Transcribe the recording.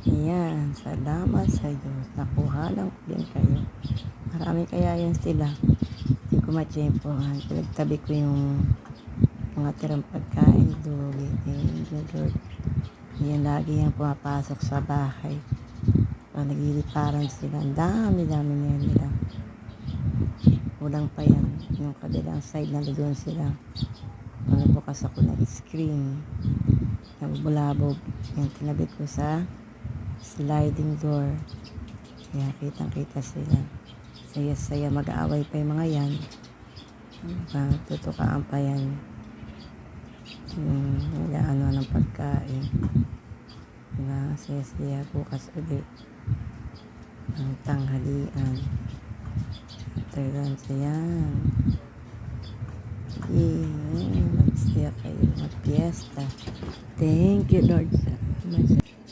Ayan, salamat sa Diyos. Nakuha lang ko din kayo. Marami kaya yan sila. Hindi ko matsyempohan. Pinagtabi ko yung mga tirang pagkain. Lugi. Thank you, Lord. Yan, lagi yan pumapasok sa bahay. Nagliliparan sila. Ang dami-dami niya nila. Kulang pa yan. Yung kabilang side na doon sila. Bukas ako ng screen. Nabulabog. Yung tinabit ko sa sliding door. Kaya kitang-kita sila. Saya-saya. Mag-aaway pa yung mga yan. Tutukaan pa yan. Nag-ano ng pagkain. Saya-saya. Bukas ulit. Ang tanghalian. After lunch. Ayan. Mag-stay kayo. Mag-fiesta. Thank you, Lord.